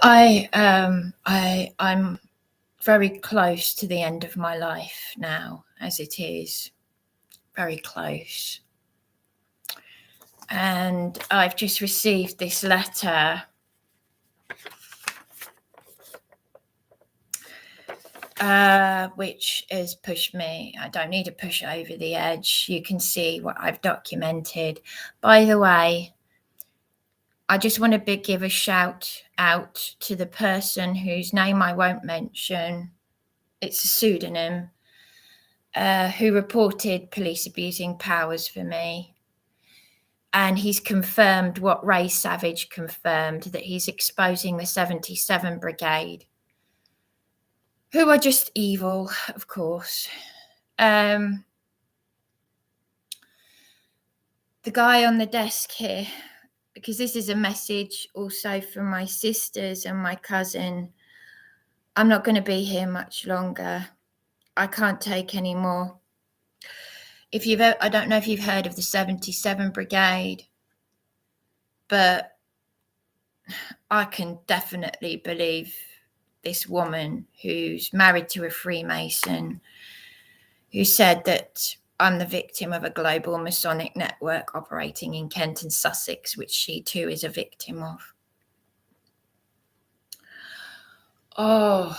I'm very close to the end of my life now, as it is. Very close. And I've just received this letter which has pushed me. I don't need to push over the edge. You can see what I've documented. By the way, I just want to give a shout out to the person whose name I won't mention. It's a pseudonym, who reported police abusing powers for me. And he's confirmed what Ray Savage confirmed, that he's exposing the 77 Brigade, who are just evil, of course. The guy on the desk here, because this is a message also from my sisters and my cousin. I'm not going to be here much longer. I can't take any more. I don't know if you've heard of the 77 Brigade, but I can definitely believe this woman who's married to a Freemason, who said that I'm the victim of a global Masonic network operating in Kent and Sussex, which she too is a victim of. Oh,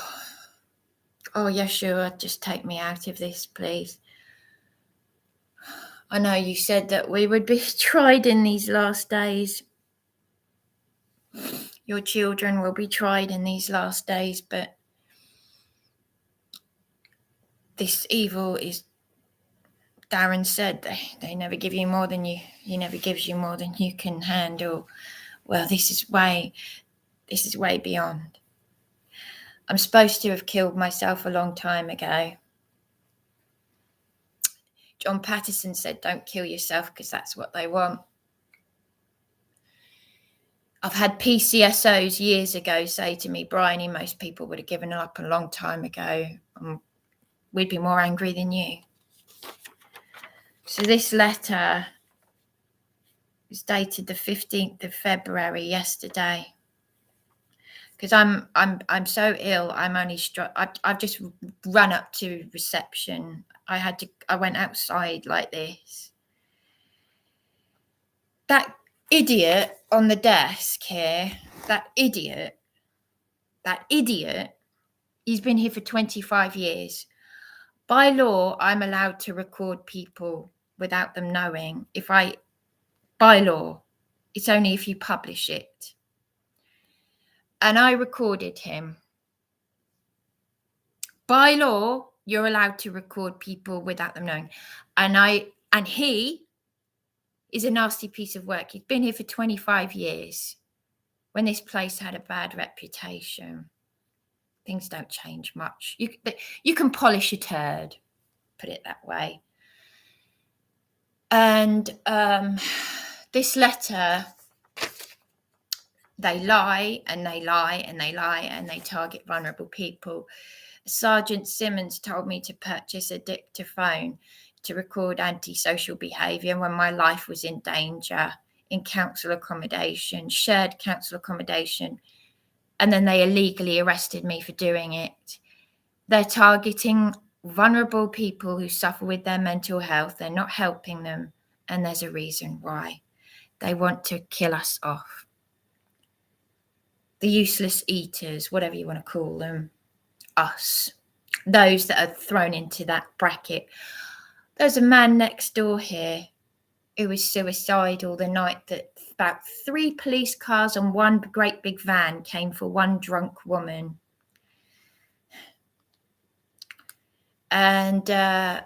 Yahshua, just take me out of this, please. I know you said that we would be tried in these last days. Your children will be tried in these last days, but this evil is, Darren said, they never give you more than he never gives you more than you can handle. Well, this is way beyond. I'm supposed to have killed myself a long time ago. John Patterson said, don't kill yourself because that's what they want. I've had PCSOs years ago say to me, Bryony, most people would have given up a long time ago. We'd be more angry than you. So this letter is dated the 15th of February, yesterday. Because I'm so ill, I'm only I've just run up to reception. I went outside like this. That idiot on the desk here, that idiot, he's been here for 25 years. By law, I'm allowed to record people without them knowing. By law, it's only if you publish it. And I recorded him. By law, you're allowed to record people without them knowing. And he is a nasty piece of work. He's been here for 25 years when this place had a bad reputation. Things don't change much. You can polish a turd, put it that way. And this letter, they lie and they lie and they lie and they target vulnerable people. Sergeant Simmons told me to purchase a dictaphone to record antisocial behaviour when my life was in danger in council accommodation, shared council accommodation, and then they illegally arrested me for doing it. They're targeting vulnerable people who suffer with their mental health. They're not helping them, and there's a reason why. They want to kill us off. The useless eaters, whatever you want to call them, us, those that are thrown into that bracket. There's a man next door here who was suicidal the night that about 3 police cars and one great big van came for one drunk woman. And I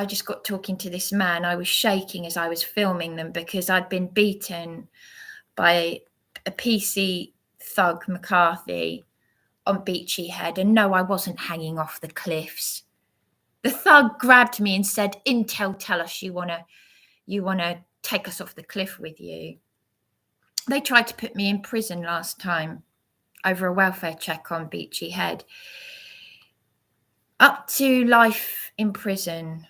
just got talking to this man. I was shaking as I was filming them because I'd been beaten by a PC thug, McCarthy, on Beachy Head. And no, I wasn't hanging off the cliffs. The thug grabbed me and said, Intel, tell us you want to take us off the cliff with you. They tried to put me in prison last time over a welfare check on Beachy Head. Up to life in prison.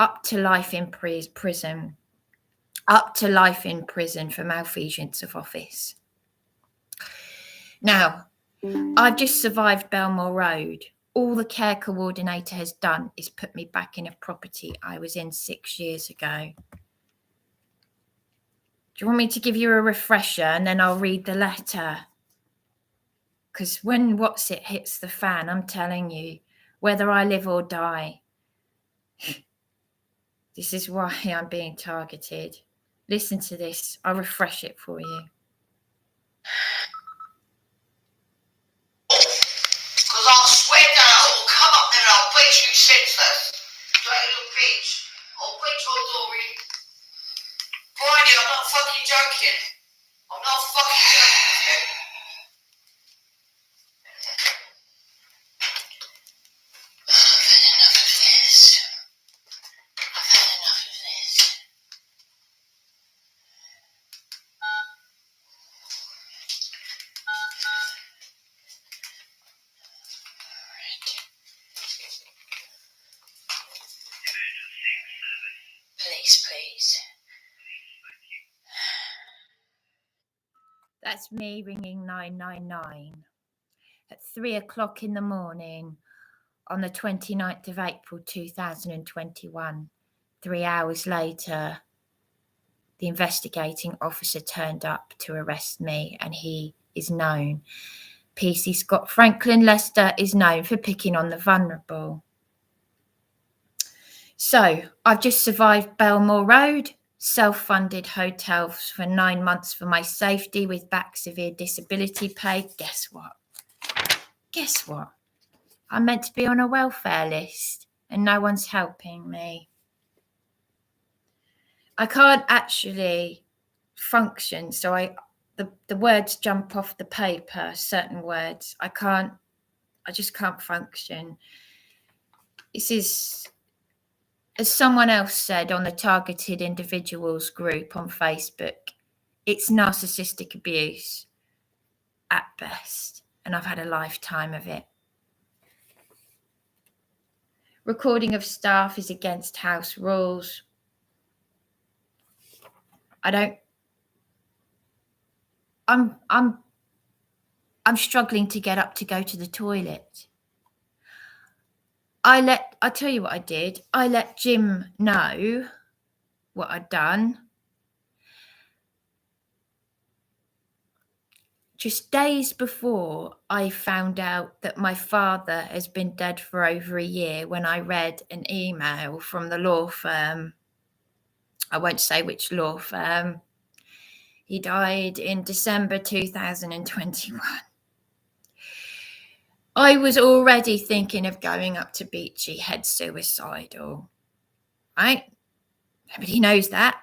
Up to life in prison. Up to life in prison for malfeasance of office. Now, I've just survived Belmore Road. All the care coordinator has done is put me back in a property I was in 6 years ago. Do you want me to give you a refresher and then I'll read the letter? Because when what's it hits the fan, I'm telling you, whether I live or die, this is why I'm being targeted. Listen to this. I'll refresh it for you. Because I'll swear down, I will come up there and I'll beat you senseless. Dirty little bitch. I'll beat your Dory. Briney, I'm not fucking joking. I'm not fucking joking with you. I've had enough of this. Police, please. That's me ringing 999 at 3 o'clock in the morning on the 29th of April 2021. 3 hours later, the investigating officer turned up to arrest me, and he is known. PC Scott Franklin Lester is known for picking on the vulnerable. So I've just survived Belmore Road, self-funded hotels for 9 months for my safety with back severe disability pay. Guess what? I'm meant to be on a welfare list and no one's helping me. I can't actually function, so the words jump off the paper, certain words. I just can't function. This is, as someone else said on the Targeted Individuals group on Facebook, it's narcissistic abuse at best, and I've had a lifetime of it. Recording of staff is against house rules. I'm struggling to get up to go to the toilet. I'll tell you what I did. I let Jim know what I'd done. Just days before I found out that my father has been dead for over a year, when I read an email from the law firm. I won't say which law firm. He died in December 2021. I was already thinking of going up to Beachy Head suicidal, right? Nobody knows that.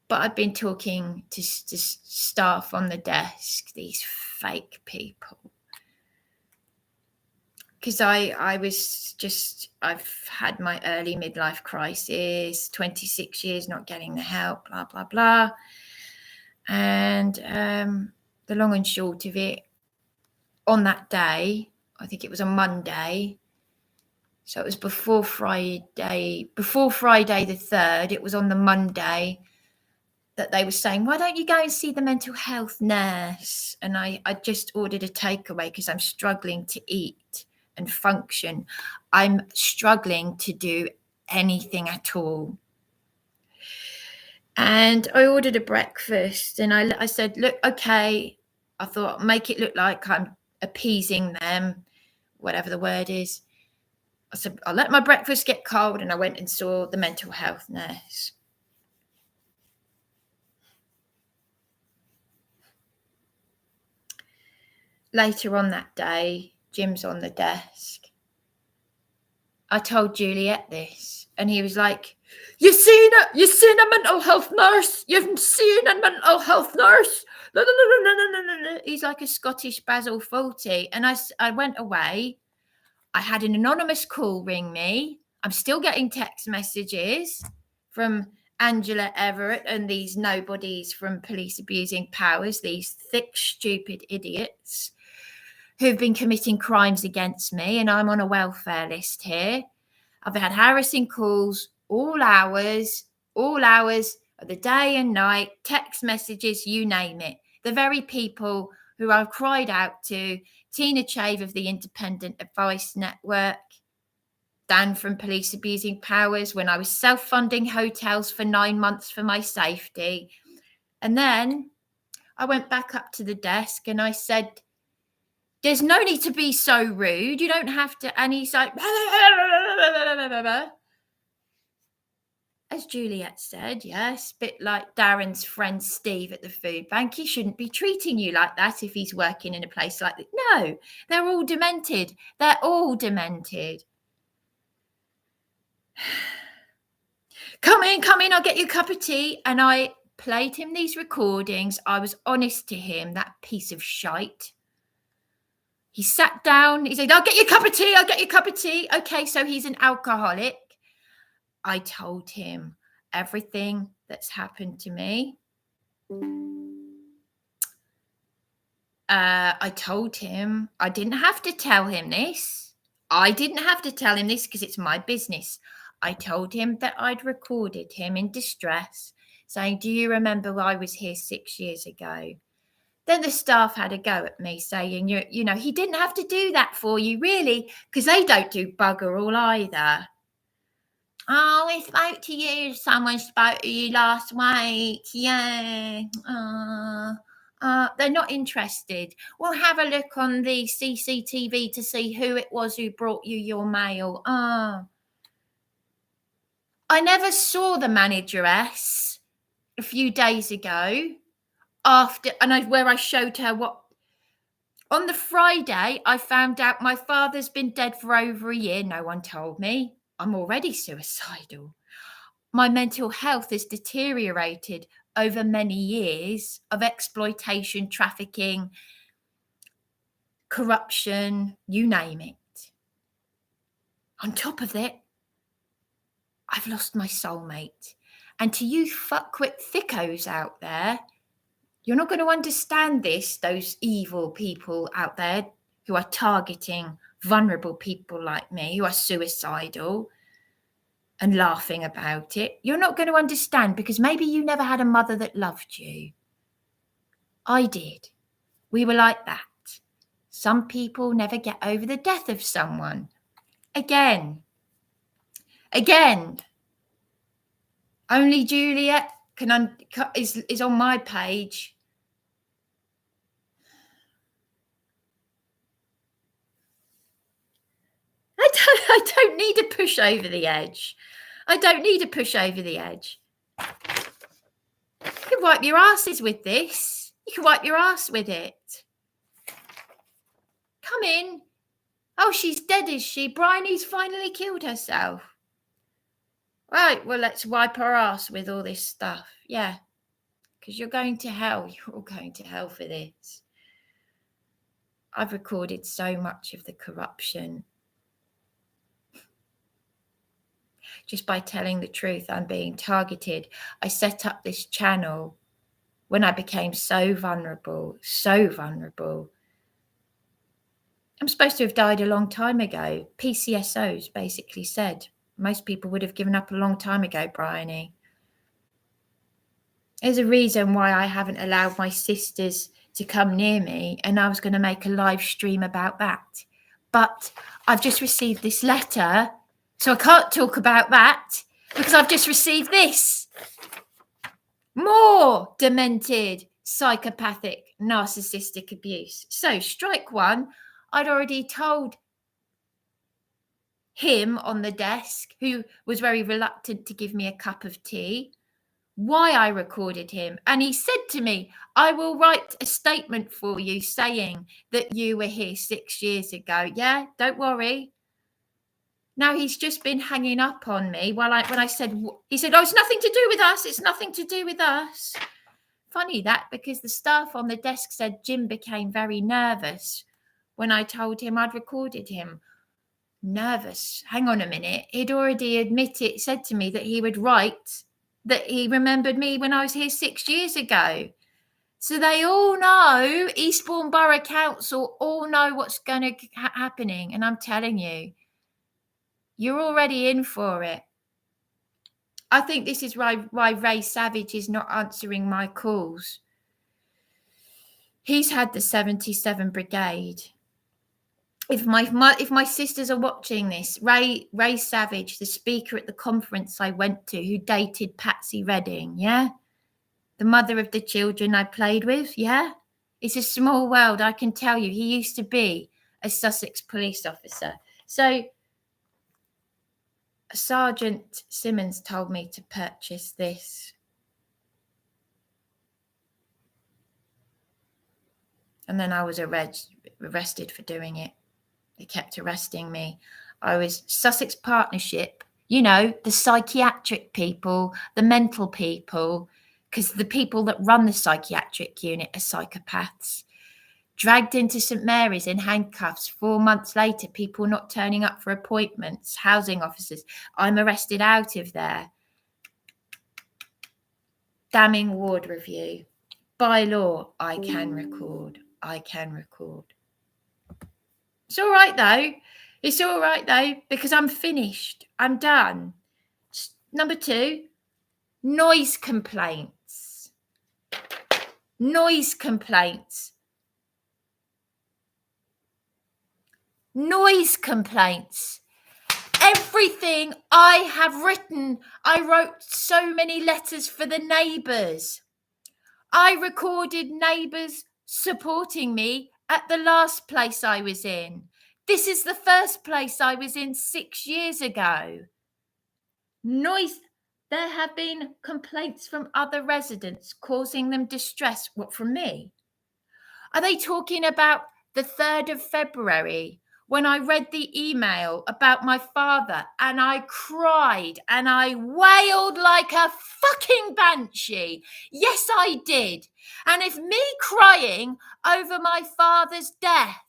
But I've been talking to staff on the desk, these fake people. Because I've had my early midlife crisis, 26 years not getting the help, blah, blah, blah. And the long and short of it, on that day, I think it was a Monday, so it was before Friday the 3rd, it was on the Monday that they were saying, why don't you go and see the mental health nurse? And I just ordered a takeaway because I'm struggling to eat and function. I'm struggling to do anything at all. And I ordered a breakfast, and I said, look, okay, I thought, make it look like I'm appeasing them, whatever the word is. I said, I'll let my breakfast get cold, and I went and saw the mental health nurse. Later on that day, Jim's on the desk. I told Juliet this, and he was like, you seen a mental health nurse? You've seen a mental health nurse? No. He's like a Scottish Basil Fawlty. And I went away. I had an anonymous call ring me. I'm still getting text messages from Angela Everett and these nobodies from Police Abusing Powers, these thick, stupid idiots who've been committing crimes against me, and I'm on a welfare list here. I've had harassing calls all hours of the day and night, text messages, you name it. The very people who I cried out to, Tina Chave of the Independent Advice Network, Dan from Police Abusing Powers, when I was self-funding hotels for 9 months for my safety. And then I went back up to the desk and I said, there's no need to be so rude. You don't have to. And he's like, as Juliet said, yes, bit like Darren's friend Steve at the food bank. He shouldn't be treating you like that if he's working in a place like that. No, they're all demented. They're all demented. Come in, I'll get you a cup of tea. And I played him these recordings. I was honest to him, that piece of shite. He sat down. He said, I'll get you a cup of tea. I'll get you a cup of tea. Okay, so he's an alcoholic. I told him everything that's happened to me. I told him I didn't have to tell him this. I didn't have to tell him this because it's my business. I told him that I'd recorded him in distress saying, do you remember I was here 6 years ago? Then the staff had a go at me saying, you know, he didn't have to do that for you, really, because they don't do bugger all either. Oh, we spoke to you. Someone spoke to you last week. Yeah. They're not interested. We'll have a look on the CCTV to see who it was who brought you your mail. I never saw the manageress a few days ago where I showed her what. On the Friday, I found out my father's been dead for over a year. No one told me. I'm already suicidal. My mental health has deteriorated over many years of exploitation, trafficking, corruption, you name it. On top of it, I've lost my soulmate. And to you fuckwit thickos out there, you're not going to understand this, those evil people out there who are targeting vulnerable people like me, who are suicidal and laughing about it. You're not going to understand because maybe you never had a mother that loved you. I did. We were like that. Some people never get over the death of someone. Again. Only Juliet is on my page. I don't need to push over the edge. I don't need to push over the edge. You can wipe your asses with this. You can wipe your ass with it. Come in. Oh, she's dead, is she? Bryony's finally killed herself. Right, well, let's wipe our ass with all this stuff. Yeah, because you're going to hell. You're all going to hell for this. I've recorded so much of the corruption. Just by telling the truth, I'm being targeted. I set up this channel when I became so vulnerable. I'm supposed to have died a long time ago. PCSOs basically said most people would have given up a long time ago, Bryony. There's a reason why I haven't allowed my sisters to come near me, and I was going to make a live stream about that. But I've just received this letter, so I can't talk about that because I've just received this. More demented, psychopathic, narcissistic abuse. So strike one. I'd already told him on the desk, who was very reluctant to give me a cup of tea, why I recorded him. And he said to me, I will write a statement for you saying that you were here 6 years ago. Yeah, don't worry. Now he's just been hanging up on me when I said, he said, oh, it's nothing to do with us. It's nothing to do with us. Funny that, because the staff on the desk said Jim became very nervous when I told him I'd recorded him. Nervous. Hang on a minute. He'd already said to me that he would write that he remembered me when I was here 6 years ago. So they all know, Eastbourne Borough Council all know what's going to happening. And I'm telling you, you're already in for it. I think this is why Ray Savage is not answering my calls. He's had the 77 Brigade. If my sisters are watching this, Ray Savage, the speaker at the conference I went to, who dated Patsy Redding, yeah? The mother of the children I played with, yeah? It's a small world, I can tell you. He used to be a Sussex police officer. So Sergeant Simmons told me to purchase this. And then I was arrested for doing it. They kept arresting me. I was Sussex Partnership, you know, the psychiatric people, the mental people, because the people that run the psychiatric unit are psychopaths. Dragged into St Mary's in handcuffs. 4 months later, people not turning up for appointments, housing officers. I'm arrested out of there. Damning ward review. By law, I can record. I can record. It's all right, though. It's all right, though, because I'm finished. I'm done. Number 2, noise complaints. Noise complaints. Noise complaints. Everything I have written, I wrote so many letters for the neighbours. I recorded neighbours supporting me at the last place I was in. This is the first place I was in 6 years ago. Noise. There have been complaints from other residents causing them distress. What, from me? Are they talking about the 3rd of February when I read the email about my father and I cried and I wailed like a fucking banshee? Yes, I did. And if me crying over my father's death,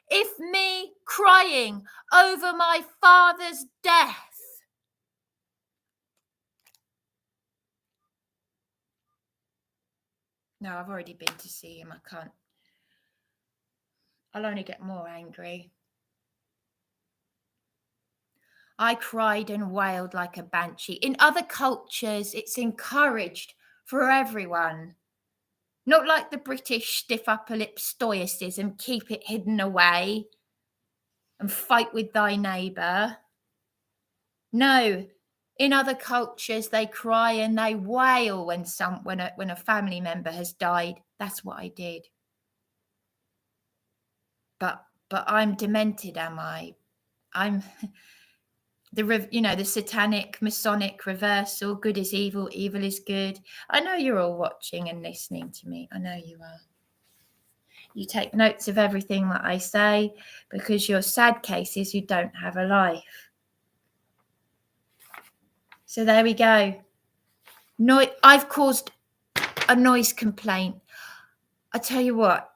if me crying over my father's death, no, I've already been to see him. I can't. I'll only get more angry. I cried and wailed like a banshee. In other cultures, it's encouraged for everyone. Not like the British stiff upper lip stoicism, keep it hidden away and fight with thy neighbour. No, in other cultures, they cry and they wail when a family member has died. That's what I did. But I'm demented, am I? I'm the satanic Masonic reversal. Good is evil, evil is good. I know you're all watching and listening to me. I know you are. You take notes of everything that I say because your sad case is you don't have a life. So there we go. I've caused a noise complaint. I tell you what,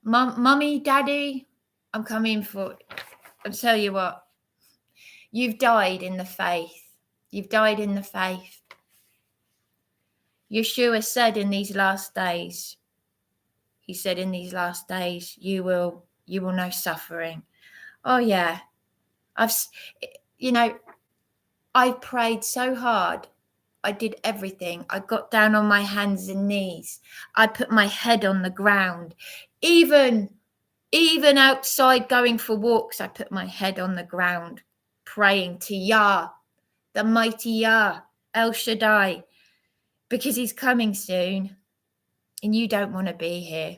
Mummy, Daddy, I'm coming for. I'll tell you what, you've died in the faith. You've died in the faith. Yahshua said in these last days, he said in these last days, you will know suffering. Oh yeah. I prayed so hard. I did everything. I got down on my hands and knees. I put my head on the ground. Even outside going for walks, I put my head on the ground, praying to Yah, the mighty Yah, El Shaddai, because he's coming soon. And you don't want to be here.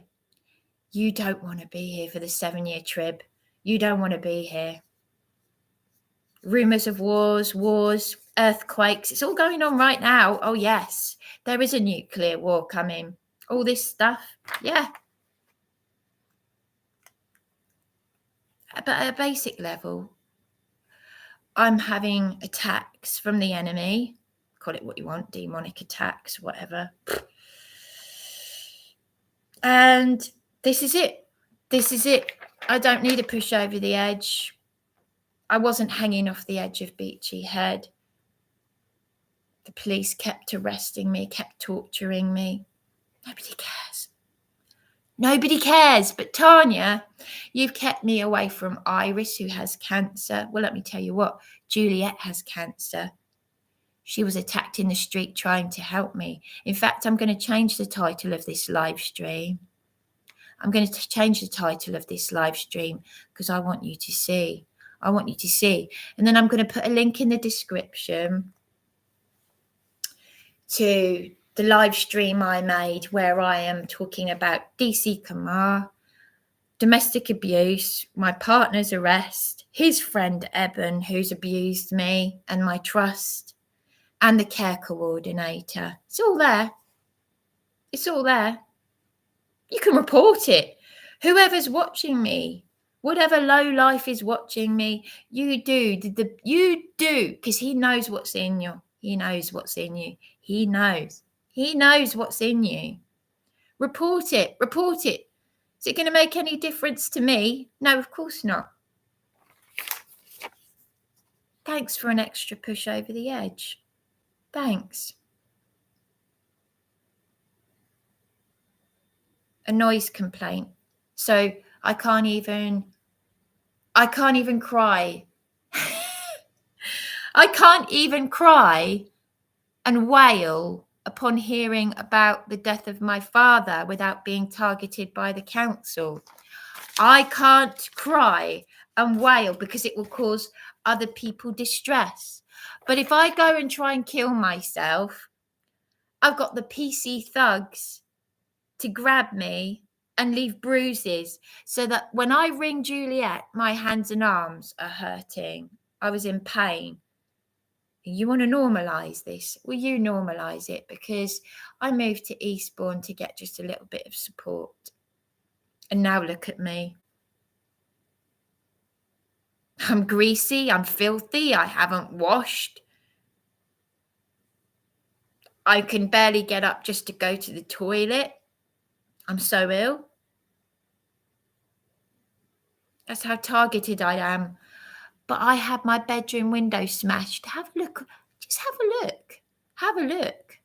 You don't want to be here for the 7-year trib. You don't want to be here. Rumours of wars, earthquakes. It's all going on right now. Oh, yes. There is a nuclear war coming. All this stuff. Yeah. But at a basic level, I'm having attacks from the enemy. Call it what you want, demonic attacks, whatever. And this is it. This is it. I don't need to push over the edge. I wasn't hanging off the edge of Beachy Head. The police kept arresting me, kept torturing me. Nobody cares. Nobody cares. But Tanya, you've kept me away from Iris, who has cancer. Well, let me tell you what, Juliet has cancer. She was attacked in the street trying to help me. In fact, I'm going to change the title of this live stream. I'm going to change the title of this live stream because I want you to see. I want you to see. And then I'm going to put a link in the description to the live stream I made where I am talking about DC Kamar, domestic abuse, my partner's arrest, his friend Eben, who's abused me and my trust, and the care coordinator. It's all there. It's all there. You can report it. Whoever's watching me, whatever low life is watching me, you do. You do, because he knows what's in you. He knows what's in you. He knows. He knows what's in you. Report it. Report it. Is it going to make any difference to me? No, of course not. Thanks for an extra push over the edge. Thanks. A noise complaint. So I can't even cry. I can't even cry and wail upon hearing about the death of my father without being targeted by the council. I can't cry and wail because it will cause other people distress. But if I go and try and kill myself, I've got the PC thugs to grab me and leave bruises so that when I ring Juliet, my hands and arms are hurting. I was in pain. You want to normalise this? Well, you normalise it, because I moved to Eastbourne to get just a little bit of support. And now look at me. I'm greasy, I'm filthy, I haven't washed. I can barely get up just to go to the toilet. I'm so ill. That's how targeted I am. But I had my bedroom window smashed. Have a look. Just have a look. Have a look.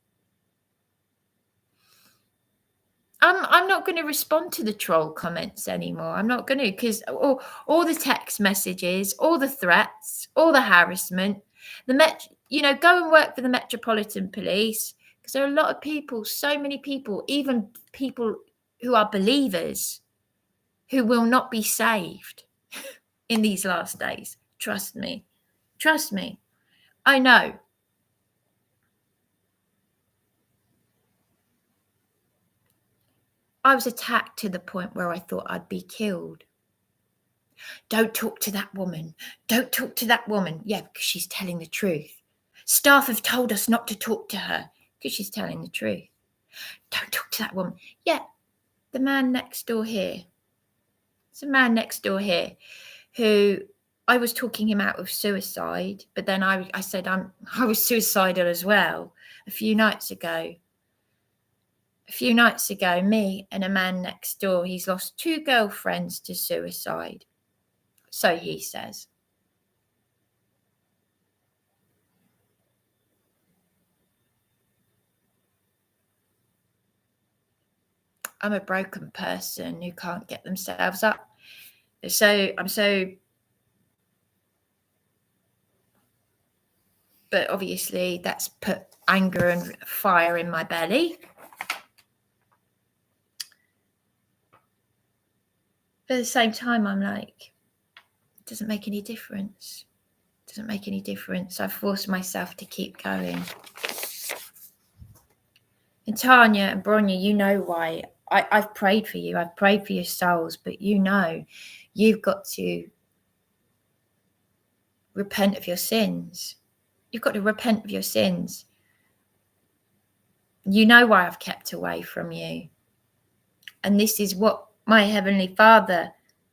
I'm not going to respond to the troll comments anymore. I'm not going to, because all the text messages, all the threats, all the harassment, go and work for the Metropolitan Police, because there are a lot of people, so many people, even people who are believers, who will not be saved in these last days. Trust me. Trust me. I know. I was attacked to the point where I thought I'd be killed. Don't talk to that woman. Don't talk to that woman. Yeah, because she's telling the truth. Staff have told us not to talk to her because she's telling the truth. Don't talk to that woman. Yeah, the man next door here. It's a man next door here who I was talking him out of suicide, but then I said I was suicidal as well a few nights ago. Me and a man next door, he's lost 2 girlfriends to suicide. So he says. I'm a broken person who can't get themselves up. But obviously that's put anger and fire in my belly. But at the same time, I'm like, it doesn't make any difference. It doesn't make any difference. I've forced myself to keep going. And Tanya and Bronya, you know why. I've prayed for you. I've prayed for your souls. But you know, you've got to repent of your sins. You've got to repent of your sins. You know why I've kept away from you. And this is what my Heavenly Father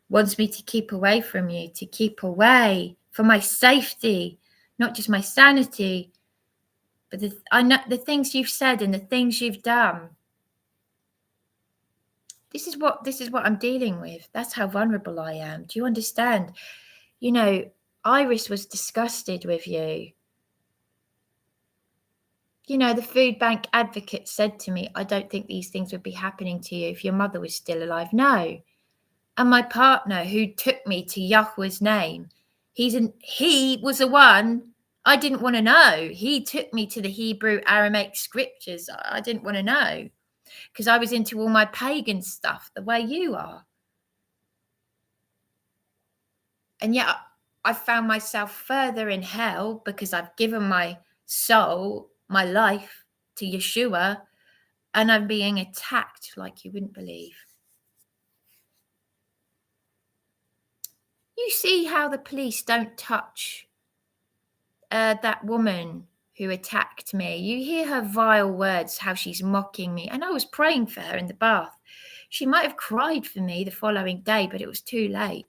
wants me to keep away from you, to keep away for my safety, not just my sanity, but I know the things you've said and the things you've done. This is what I'm dealing with. That's how vulnerable I am. Do you understand? You know, Iris was disgusted with you. You know, the food bank advocate said to me, I don't think these things would be happening to you if your mother was still alive. No. And my partner who took me to Yahshua's name, he was the one I didn't want to know. He took me to the Hebrew Aramaic scriptures. I didn't want to know because I was into all my pagan stuff the way you are. And yet I found myself further in hell because I've given my soul, my life to Yahshua, and I'm being attacked like you wouldn't believe. You see how the police don't touch that woman who attacked me. You hear her vile words, how she's mocking me. And I was praying for her in the bath. She might have cried for me the following day, but it was too late.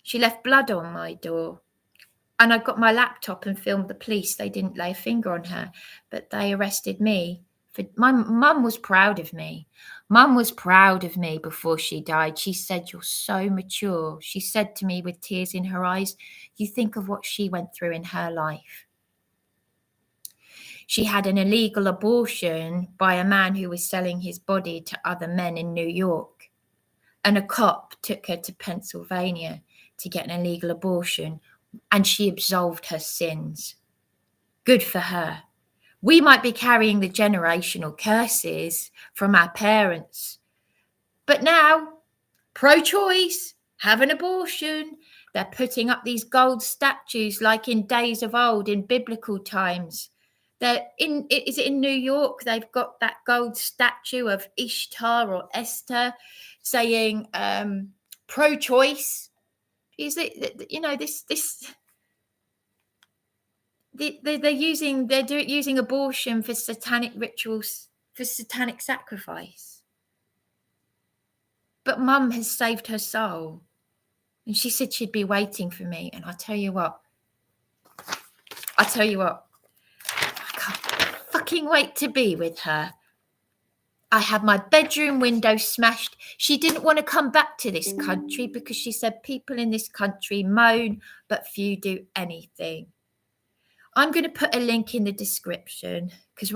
She left blood on my door. And I got my laptop and filmed the police. They didn't lay a finger on her, but they arrested me. My mum was proud of me. Mum was proud of me before she died. She said, "You're so mature." She said to me with tears in her eyes, "You think of what she went through in her life." She had an illegal abortion by a man who was selling his body to other men in New York. And a cop took her to Pennsylvania to get an illegal abortion, and she absolved her sins. Good for her. We might be carrying the generational curses from our parents, but now, pro-choice, have an abortion. They're putting up these gold statues like in days of old, in biblical times. Is it in New York? They've got that gold statue of Ishtar or Esther saying pro-choice. Is it, they're using abortion for satanic rituals, for satanic sacrifice. But Mum has saved her soul, and she said she'd be waiting for me. And I tell you what, I can't fucking wait to be with her. I had my bedroom window smashed. She didn't want to come back to this country because she said people in this country moan, but few do anything. I'm going to put a link in the description because,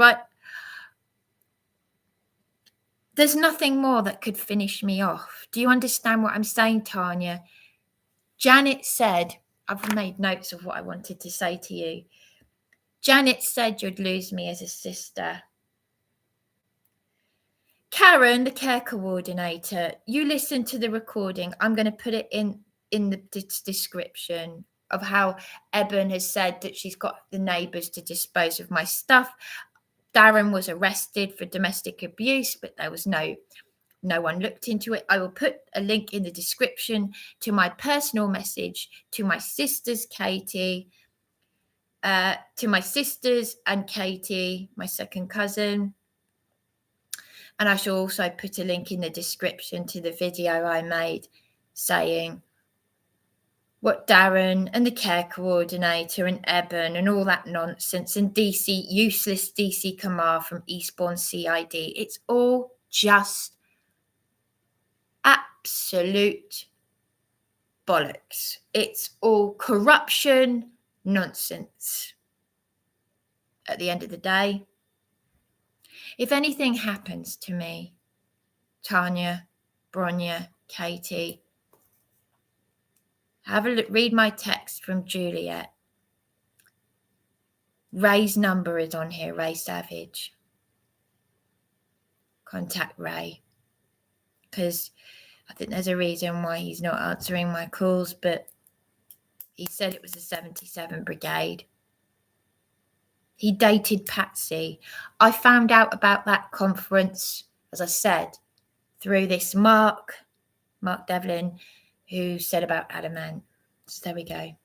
there's nothing more that could finish me off. Do you understand what I'm saying, Tanya? Janet said, I've made notes of what I wanted to say to you. Janet said you'd lose me as a sister. Karen, the care coordinator, you listen to the recording. I'm going to put it in the description of how Eben has said that she's got the neighbours to dispose of my stuff. Darren was arrested for domestic abuse, but there was no one looked into it. I will put a link in the description to my personal message to my sisters, Katie, to my sisters and Katie, my second cousin. And I shall also put a link in the description to the video I made saying what Darren and the care coordinator and Eben and all that nonsense and useless DC Kamar from Eastbourne CID. It's all just absolute bollocks. It's all corruption, nonsense. At the end of the day, if anything happens to me, Tanya, Bronya, Katie, have a look, read my text from Juliet. Ray's number is on here, Ray Savage. Contact Ray. Because I think there's a reason why he's not answering my calls, but he said it was the 77 Brigade. He dated Patsy. I found out about that conference, as I said, through this Mark Devlin, who said about Adamant. So there we go.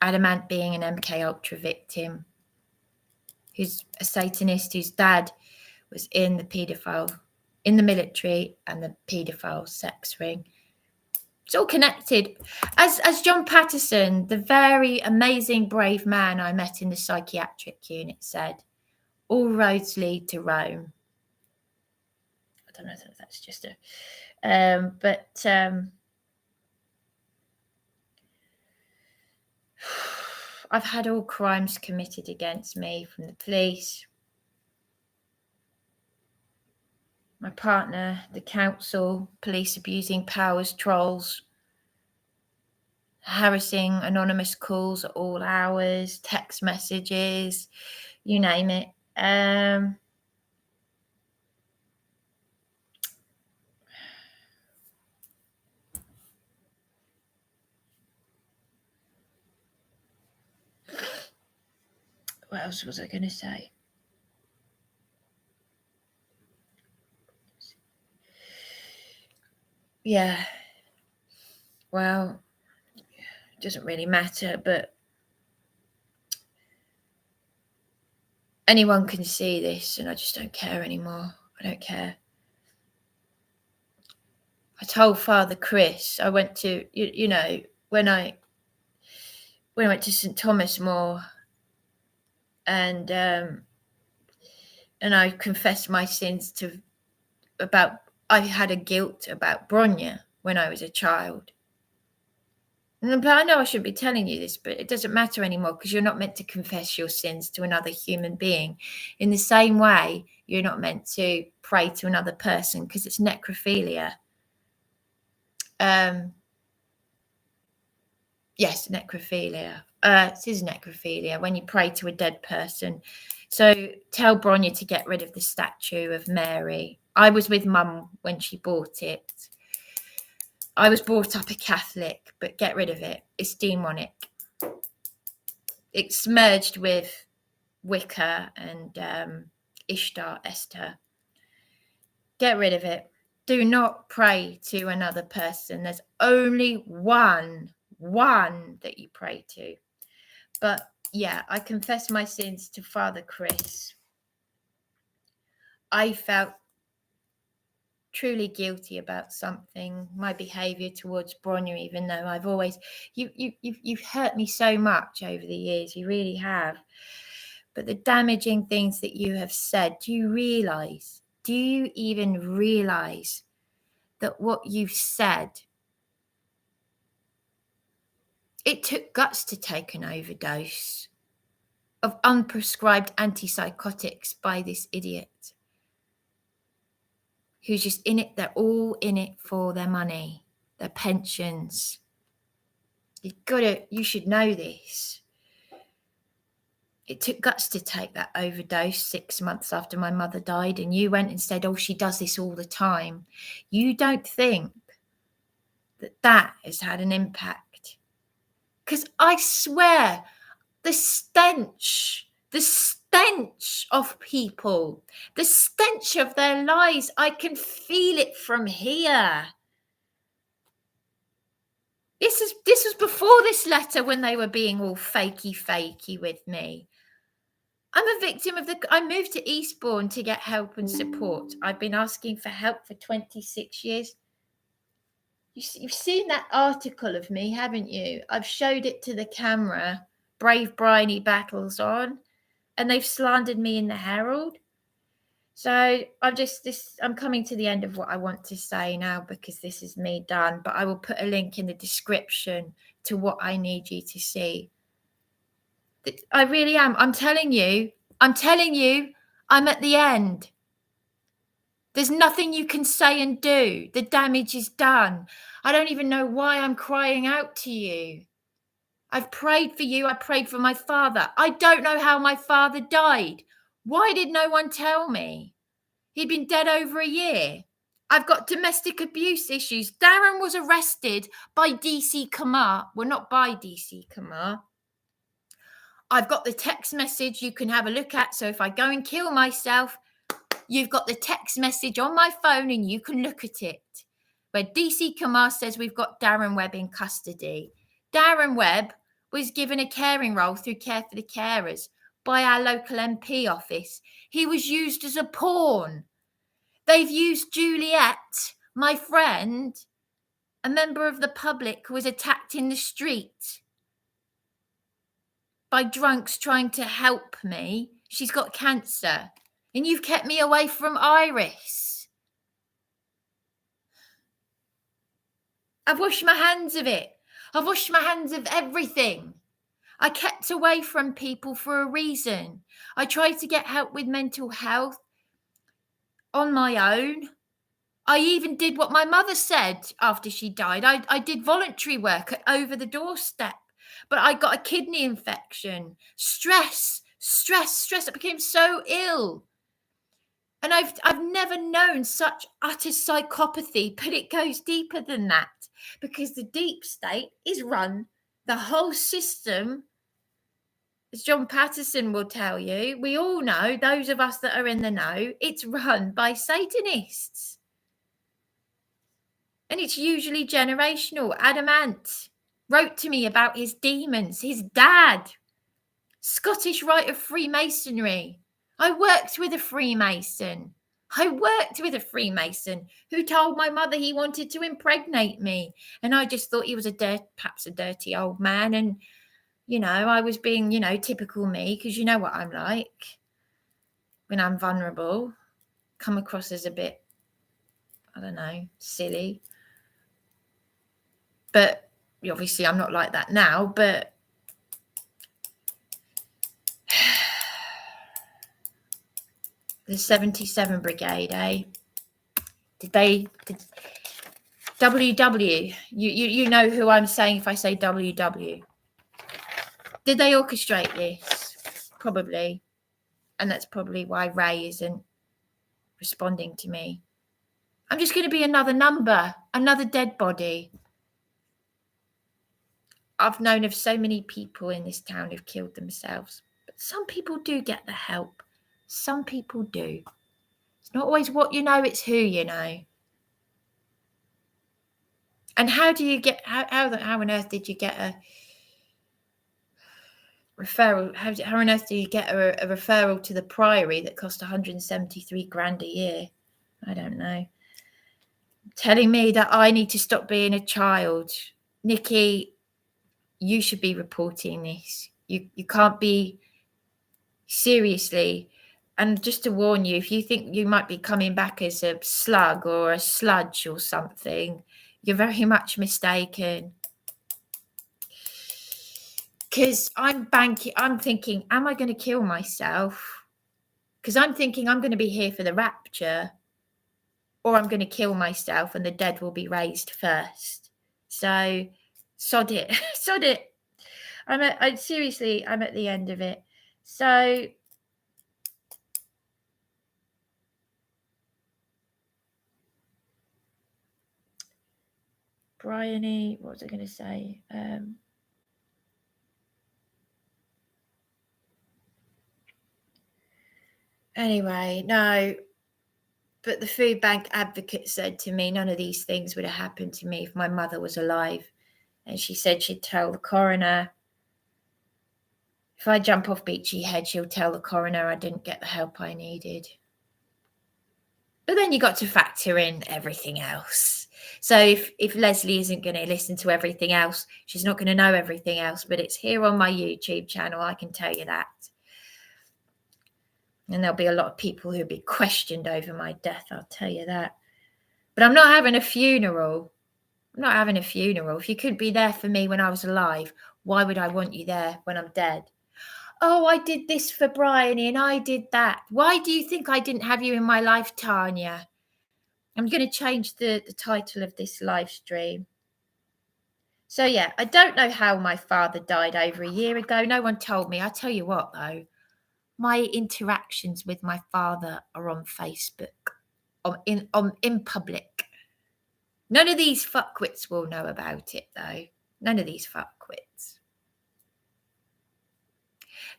Adamant being an MK Ultra victim, who's a Satanist, whose dad was in the military and the paedophile sex ring. It's all connected. As John Patterson, the very amazing, brave man I met in the psychiatric unit, said, all roads lead to Rome. I don't know if that's just I've had all crimes committed against me from the police, my partner, the council, police abusing powers, trolls, harassing anonymous calls at all hours, text messages, you name it. What else was I going to say? Yeah. Well, it doesn't really matter, but anyone can see this, and I just don't care anymore. I don't care. I told Father Chris, I went to, you know, when I went to St Thomas More, and I confessed my sins I had a guilt about Bronya when I was a child. And I know I shouldn't be telling you this, but it doesn't matter anymore, because you're not meant to confess your sins to another human being. In the same way, you're not meant to pray to another person, because it's necrophilia. Yes, necrophilia. It is necrophilia when you pray to a dead person. So tell Bronya to get rid of the statue of Mary. I was with Mum when she bought it. I was brought up a Catholic, but get rid of it. It's demonic. It's merged with Wicca and Ishtar, Esther. Get rid of it. Do not pray to another person. There's only one that you pray to. But yeah, I confess my sins to Father Chris. I felt truly guilty about something, my behaviour towards Bronya, even though I've always, you've hurt me so much over the years, you really have. But the damaging things that you have said, do you even realise that what you've said, it took guts to take an overdose of unprescribed antipsychotics by this idiot who's just in it. They're all in it for their money, their pensions. You should know this. It took guts to take that overdose 6 months after my mother died, and you went and said, oh, she does this all the time. You don't think that has had an impact? Because I swear, the stench of people, the stench of their lies, I can feel it from here. This was before this letter, when they were being all fakey with me. I'm a victim of I moved to Eastbourne to get help and support. I've been asking for help for 26 years. You've seen that article of me, haven't you? I've showed it to the camera, Brave Bryony Battles on, and they've slandered me in the Herald. So I'm coming to the end of what I want to say now, because this is me done, but I will put a link in the description to what I need you to see. I really am. I'm telling you, I'm at the end. There's nothing you can say and do. The damage is done. I don't even know why I'm crying out to you. I've prayed for you. I prayed for my father. I don't know how my father died. Why did no one tell me? He'd been dead over a year. I've got domestic abuse issues. Darren was arrested by DC Kamar. Well, not by DC Kamar. I've got the text message you can have a look at. So if I go and kill myself, you've got the text message on my phone and you can look at it, where DC Kamar says we've got Darren Webb in custody. Darren Webb was given a caring role through Care for the Carers by our local MP office. He was used as a pawn. They've used Juliet, my friend, a member of the public who was attacked in the street by drunks trying to help me. She's got cancer. And you've kept me away from Iris. I've washed my hands of it. I've washed my hands of everything. I kept away from people for a reason. I tried to get help with mental health on my own. I even did what my mother said after she died. I did voluntary work over the doorstep, but I got a kidney infection. Stress. I became so ill. And I've never known such utter psychopathy, but it goes deeper than that, because the deep state is run, the whole system, as John Patterson will tell you, we all know, those of us that are in the know, it's run by Satanists. And it's usually generational. Adamant wrote to me about his demons, his dad, Scottish Rite of Freemasonry. I worked with a Freemason. Who told my mother he wanted to impregnate me. And I just thought he was perhaps a dirty old man. And, I was being, typical me, because you know what I'm like. When I'm vulnerable, come across as a bit, I don't know, silly. But obviously I'm not like that now, but the 77 Brigade, eh? Did WW, you know who I'm saying if I say WW. Did they orchestrate this? Probably. And that's probably why Ray isn't responding to me. I'm just going to be another number, another dead body. I've known of so many people in this town who've killed themselves. But some people do get the help. Some people do. It's not always what you know, it's who you know. And how do you get, how on earth did you get a referral? How on earth do you get a referral to the Priory that cost 173 grand a year? I don't know. Telling me that I need to stop being a child. Nikki, you should be reporting this. You can't be, seriously. And just to warn you, if you think you might be coming back as a slug or a sludge or something, you're very much mistaken. Because I'm thinking, am I going to kill myself? Because I'm thinking I'm going to be here for the rapture, or I'm going to kill myself and the dead will be raised first. So, sod it. Sod it. I'm at the end of it. So, Bryony, what was I going to say? Anyway, no. But the food bank advocate said to me, none of these things would have happened to me if my mother was alive. And she said she'd tell the coroner. If I jump off Beachy Head, she'll tell the coroner I didn't get the help I needed. But then you got to factor in everything else. So if Leslie isn't going to listen to everything else, she's not going to know everything else. But it's here on my YouTube channel, I can tell you that. And there'll be a lot of people who'll be questioned over my death, I'll tell you that. But I'm not having a funeral. If you couldn't be there for me when I was alive, why would I want you there when I'm dead? Oh, I did this for Bryony and I did that. Why do you think I didn't have you in my life, Tanya? I'm going to change the title of this live stream. So, yeah, I don't know how my father died over a year ago. No one told me. I tell you what, though, my interactions with my father are on Facebook, in public. None of these fuckwits will know about it, though. None of these fuckwits.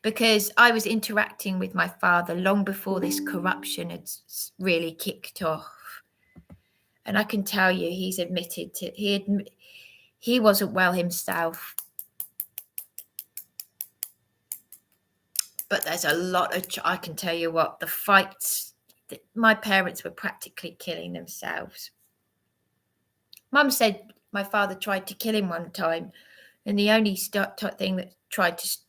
Because I was interacting with my father long before this corruption had really kicked off. And I can tell you, he's admitted to, he wasn't well himself. But there's a lot of, I can tell you what, the fights, my parents were practically killing themselves. Mum said my father tried to kill him one time, and the only thing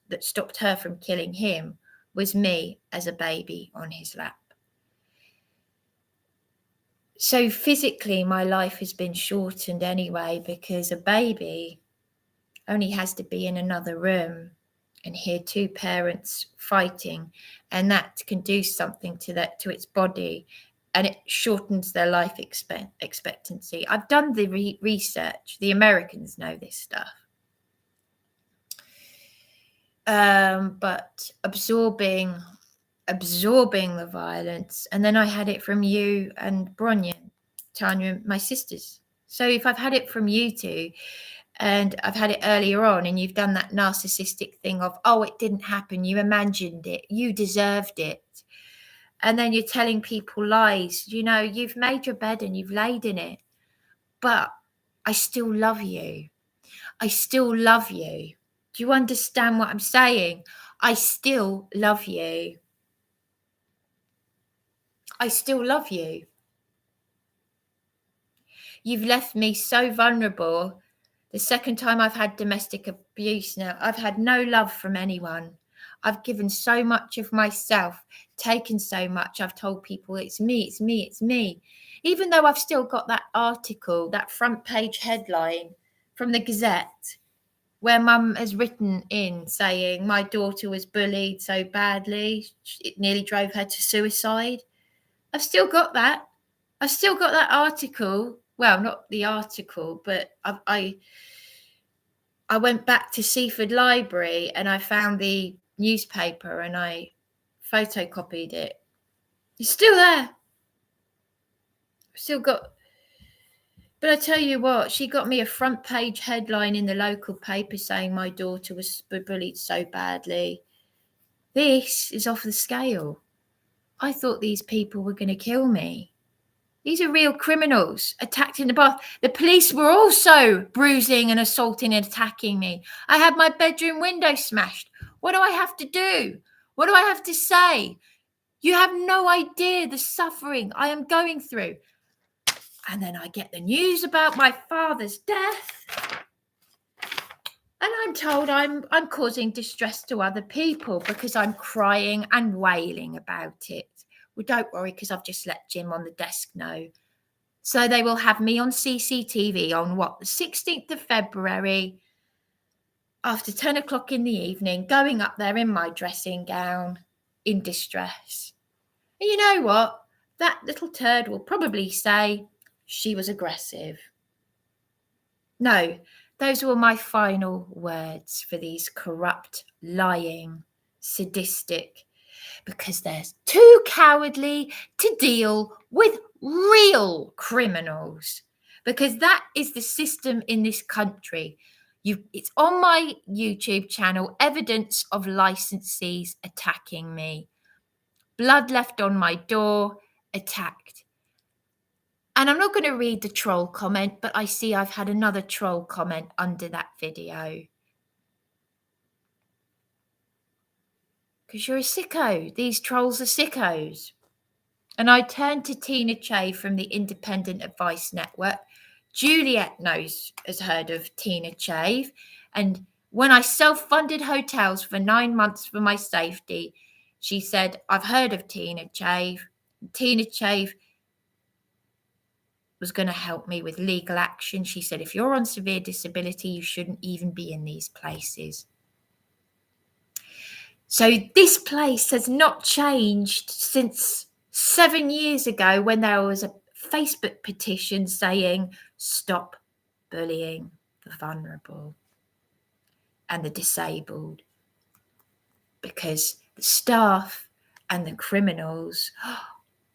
that stopped her from killing him was me as a baby on his lap. So physically, my life has been shortened anyway, because a baby only has to be in another room and hear two parents fighting, and that can do something to its body. and it shortens their life expectancy. I've done the research. The Americans know this stuff. But absorbing the violence, and then I had it from you and Bronya, Tanya, my sisters. So if I've had it from you two, and I've had it earlier on, and you've done that narcissistic thing of, oh, it didn't happen, you imagined it, you deserved it, and then you're telling people lies. You've made your bed and you've laid in it, but I still love you. I still love you. Do you understand what I'm saying? I still love you. I still love you. You've left me so vulnerable. The second time I've had domestic abuse now, I've had no love from anyone. I've given so much of myself, taken so much. I've told people it's me, it's me, it's me. Even though I've still got that article, that front page headline from the Gazette, where Mum has written in saying my daughter was bullied so badly, it nearly drove her to suicide. I've still got that. I've still got that article. Well, not the article, but I went back to Seaford Library and I found the newspaper and I photocopied it. It's still there. I've still got. But I tell you what, she got me a front page headline in the local paper saying my daughter was bullied so badly. This is off the scale. I thought these people were going to kill me. These are real criminals attacked in the bath. The police were also bruising and assaulting and attacking me. I had my bedroom window smashed. What do I have to do? What do I have to say? You have no idea the suffering I am going through. And then I get the news about my father's death. And I'm told I'm causing distress to other people because I'm crying and wailing about it. Well, don't worry, because I've just let Jim on the desk know. So they will have me on CCTV on the 16th of February after 10 o'clock in the evening, going up there in my dressing gown in distress. And you know what? That little turd will probably say she was aggressive. No, those were my final words for these corrupt, lying, sadistic, because they're too cowardly to deal with real criminals, because that is the system in this country. It's on my YouTube channel, evidence of licensees attacking me. Blood left on my door, attacked. And I'm not going to read the troll comment, but I see I've had another troll comment under that video. Because you're a sicko. These trolls are sickos. And I turned to Tina Che from the Independent Advice Network. Juliet has heard of Tina Che. And when I self-funded hotels for 9 months for my safety, she said, I've heard of Tina Che. Tina Che was going to help me with legal action. She said, if you're on severe disability, you shouldn't even be in these places. So this place has not changed since 7 years ago when there was a Facebook petition saying, stop bullying the vulnerable and the disabled, because the staff and the criminals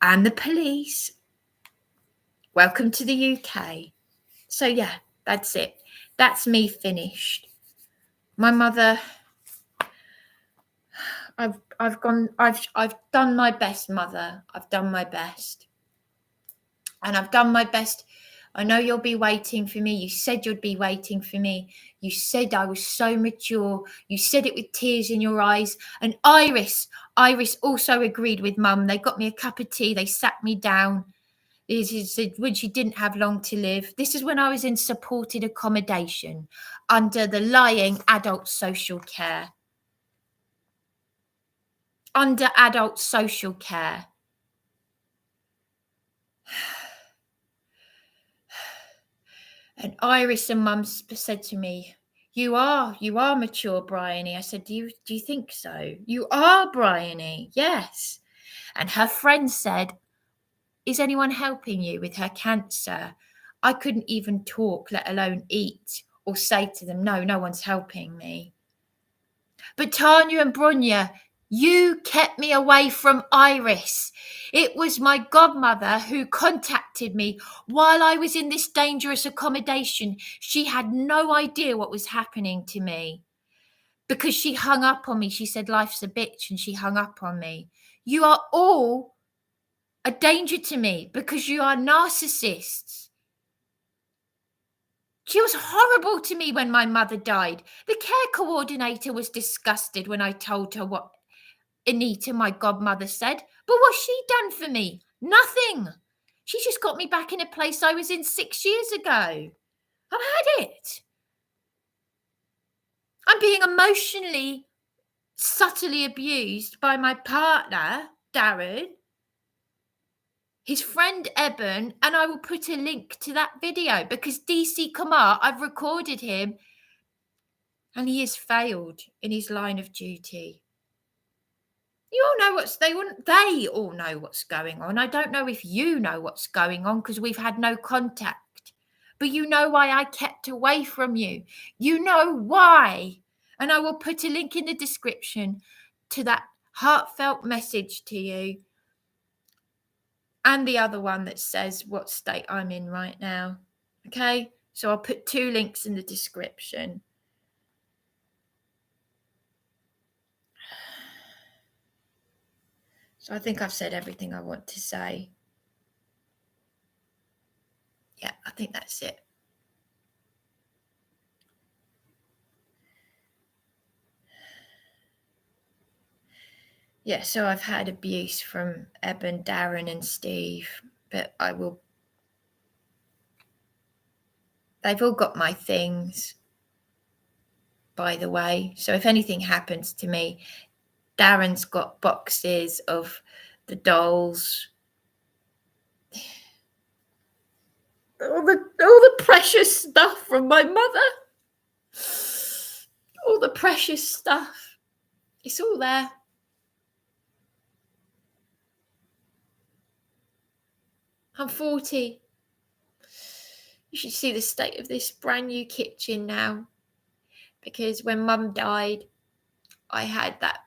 and the police, welcome to the UK. So yeah, that's it. That's me finished. My mother, I've done my best, Mother. I've done my best. And I've done my best. I know you'll be waiting for me. You said you'd be waiting for me. You said I was so mature. You said it with tears in your eyes. And Iris also agreed with Mum. They got me a cup of tea. They sat me down. This is when she didn't have long to live. This is when I was in supported accommodation under the lying adult social care. Under adult social care. And Iris and Mum said to me, you are mature, Bryony. I said, do you think so? You are, Bryony. Yes. And her friend said, Is anyone helping you with her cancer? I couldn't even talk, let alone eat or say to them, no one's helping me. But Tanya and Bronya, you kept me away from Iris. It was my godmother who contacted me while I was in this dangerous accommodation. She had no idea what was happening to me because she hung up on me. She said, life's a bitch, and she hung up on me. You are all a danger to me because you are narcissists. She was horrible to me when my mother died. The care coordinator was disgusted when I told her what Anita, my godmother, said. But what's she done for me? Nothing. She just got me back in a place I was in 6 years ago. I've had it. I'm being emotionally, subtly abused by my partner, Darren, his friend Eben, and I will put a link to that video because DC Kamar, I've recorded him, and he has failed in his line of duty. You all know they all know what's going on. I don't know if you know what's going on because we've had no contact. But you know why I kept away from you. You know why. And I will put a link in the description to that heartfelt message to you. And the other one that says what state I'm in right now. Okay? So I'll put 2 links in the description. So I think I've said everything I want to say. Yeah, I think that's it. Yeah, so I've had abuse from Eben, Darren, and Steve, but they've all got my things, by the way. So if anything happens to me, Darren's got boxes of the dolls, all the precious stuff from my mother, all the precious stuff. It's all there. I'm 40. You should see the state of this brand new kitchen now. Because when Mum died, I had that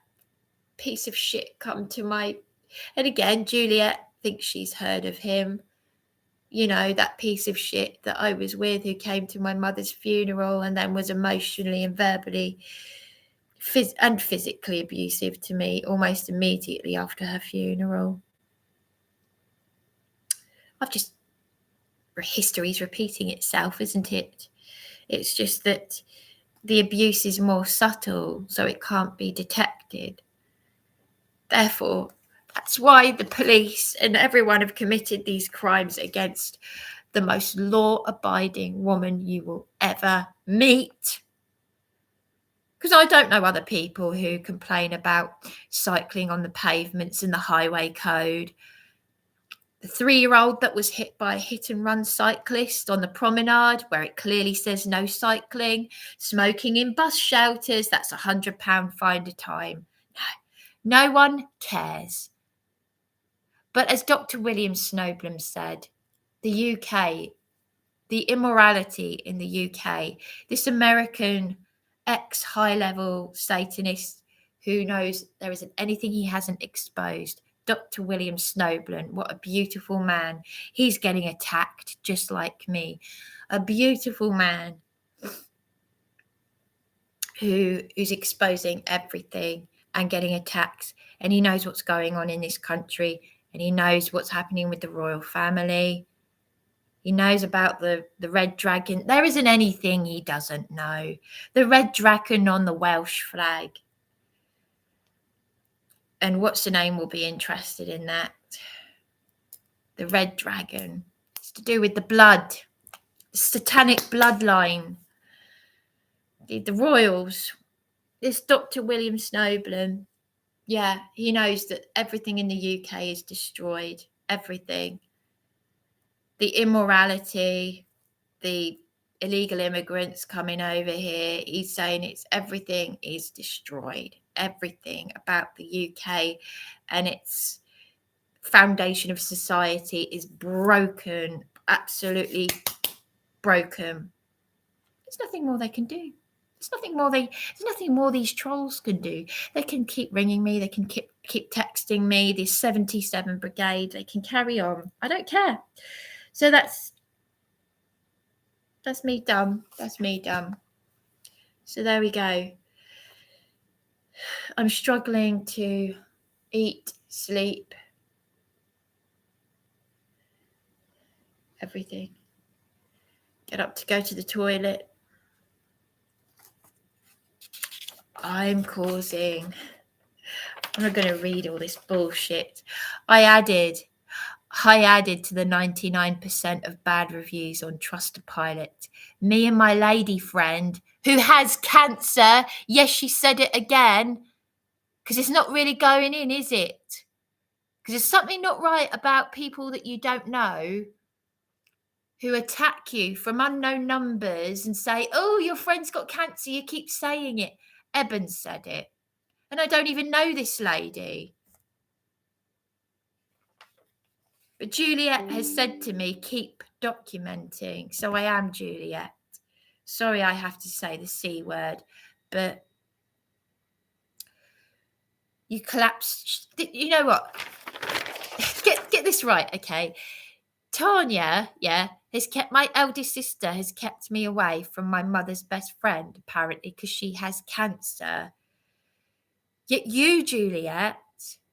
piece of shit come to my... And again, Juliet thinks she's heard of him. You know, that piece of shit that I was with who came to my mother's funeral and then was emotionally and verbally and physically abusive to me almost immediately after her funeral. History's repeating itself, isn't it? It's just that the abuse is more subtle, so it can't be detected. Therefore, that's why the police and everyone have committed these crimes against the most law-abiding woman you will ever meet. Because I don't know other people who complain about cycling on the pavements and the highway code. The 3-year-old that was hit by a hit-and-run cyclist on the promenade where it clearly says no cycling, smoking in bus shelters, that's £100 fine a time. No one cares. But as Dr. William Snowblum said, the UK, the immorality in the UK, this American ex-high-level Satanist who knows there isn't anything he hasn't exposed, Dr. William Snowblum, what a beautiful man. He's getting attacked just like me. A beautiful man who is exposing everything and getting attacked. And he knows what's going on in this country. And he knows what's happening with the royal family. He knows about the red dragon. There isn't anything he doesn't know. The red dragon on the Welsh flag. And what's the name will be interested in that. The red dragon. It's to do with the blood. The satanic bloodline. The royals. This Dr. William Snowblum. Yeah, he knows that everything in the UK is destroyed. Everything. The immorality, the illegal immigrants coming over here. He's saying everything is destroyed. Everything about the UK. And it's foundation of society is broken, absolutely broken. There's nothing more they can do. There's nothing more these trolls can do. They can keep ringing me. They can keep texting me. This 77 Brigade. They can carry on. I don't care. So that's me done. That's me done. So there we go. I'm struggling to eat, sleep, everything. Get up to go to the toilet. I'm not going to read all this bullshit. I added to the 99% of bad reviews on Trustpilot. Me and my lady friend who has cancer. Yes, she said it again. Because it's not really going in, is it? Because there's something not right about people that you don't know who attack you from unknown numbers and say, oh, your friend's got cancer, you keep saying it. Eben said it. And I don't even know this lady. But Juliet has said to me, keep documenting. So I am Juliet. Sorry I have to say the C word, but you collapsed. You know what? Get this right, okay? Tanya, my eldest sister has kept me away from my mother's best friend, apparently, because she has cancer. Yet you, Juliet,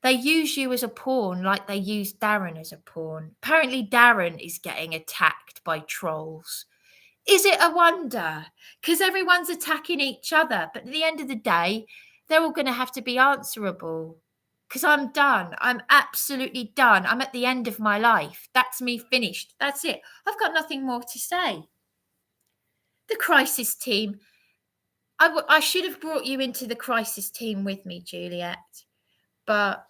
they use you as a pawn like they use Darren as a pawn. Apparently, Darren is getting attacked by trolls. Is it a wonder? Because everyone's attacking each other. But at the end of the day, they're all going to have to be answerable. Because I'm done. I'm absolutely done. I'm at the end of my life. That's me finished. That's it. I've got nothing more to say. The crisis team. I should have brought you into the crisis team with me, Juliet. But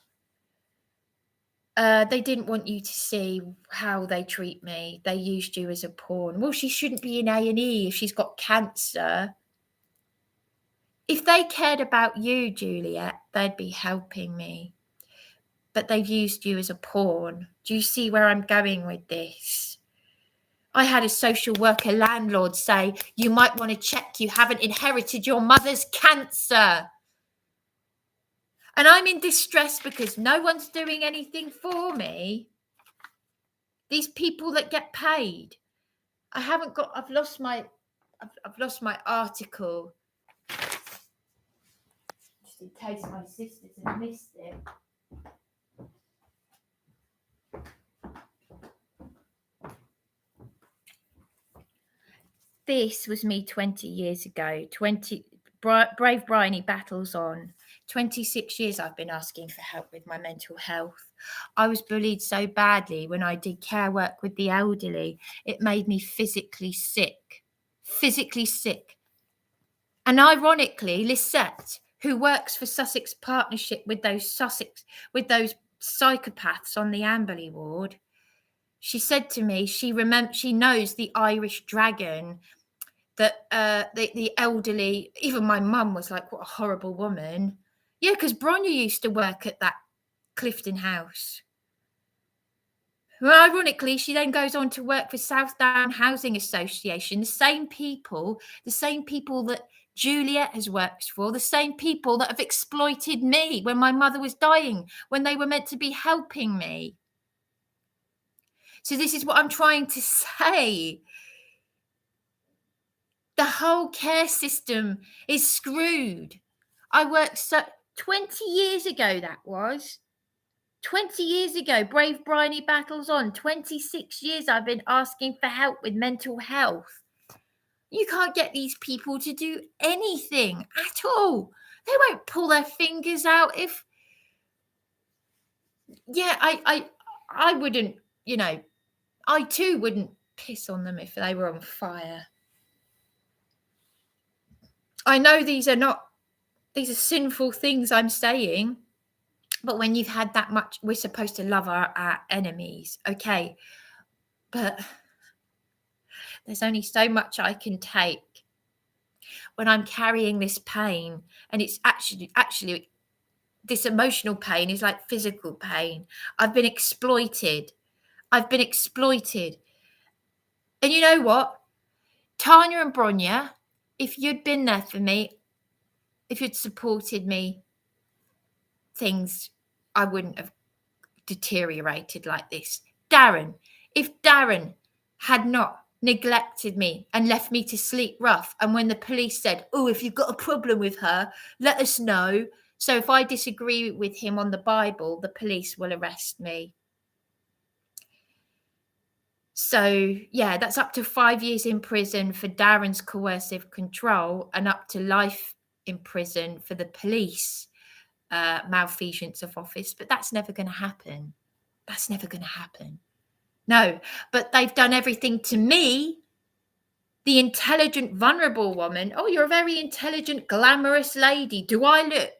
they didn't want you to see how they treat me. They used you as a pawn. Well, she shouldn't be in A&E if she's got cancer. If they cared about you, Juliet, they'd be helping me. But they've used you as a pawn. Do you see where I'm going with this? I had a social worker landlord say, you might want to check you haven't inherited your mother's cancer. And I'm in distress because no one's doing anything for me. These people that get paid. I've lost my article. Just in case my sisters have missed it. This was me 20 years ago. Brave Bryony battles on. 26 years I've been asking for help with my mental health. I was bullied so badly when I did care work with the elderly. It made me physically sick. And ironically, Lisette, who works for Sussex Partnership with those psychopaths on the Amberley ward, she said to me she knows the Irish dragon, that the elderly, even my mum was like, what a horrible woman. Yeah, because Bronya used to work at that Clifton House. Well, ironically, she then goes on to work for South Down Housing Association, the same people that Juliet has worked for, the same people that have exploited me when my mother was dying, when they were meant to be helping me. So this is what I'm trying to say. The whole care system is screwed. I worked 20 years ago, that was. 20 years ago, Brave Bryony battles on. 26 years I've been asking for help with mental health. You can't get these people to do anything at all. They won't pull their fingers out if... Yeah, I wouldn't, I too wouldn't piss on them if they were on fire. I know these are sinful things I'm saying, but when you've had that much, we're supposed to love our enemies, okay? But there's only so much I can take when I'm carrying this pain, and it's actually this emotional pain is like physical pain. I've been exploited. And you know what? Tanya and Bronya, if you'd been there for me, if you'd supported me, I wouldn't have deteriorated like this. If Darren had not neglected me and left me to sleep rough, and when the police said, oh, if you've got a problem with her, let us know. So if I disagree with him on the Bible, the police will arrest me. So, yeah, that's up to 5 years in prison for Darren's coercive control and up to life in prison for the police malfeasance of office. But that's never going to happen. No, but they've done everything to me, the intelligent, vulnerable woman. Oh, you're a very intelligent, glamorous lady. Do I look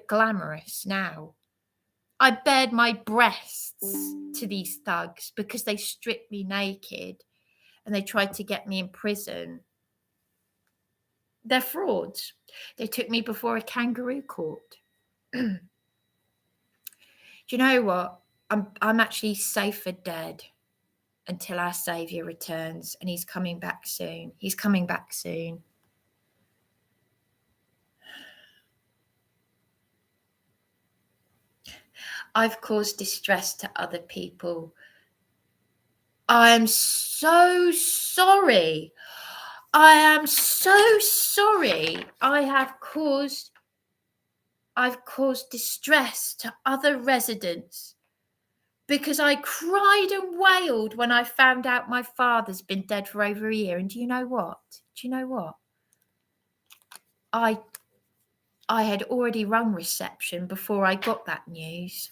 glamorous now? I bared my breasts to these thugs because they stripped me naked and they tried to get me in prison. They're frauds. They took me before a kangaroo court. Do you know what? I'm actually safer dead until our Saviour returns, and he's coming back soon. I've caused distress to other people. I am so sorry. I've caused distress to other residents because I cried and wailed when I found out my father's been dead for over a year. And do you know what? I had already rung reception before I got that news.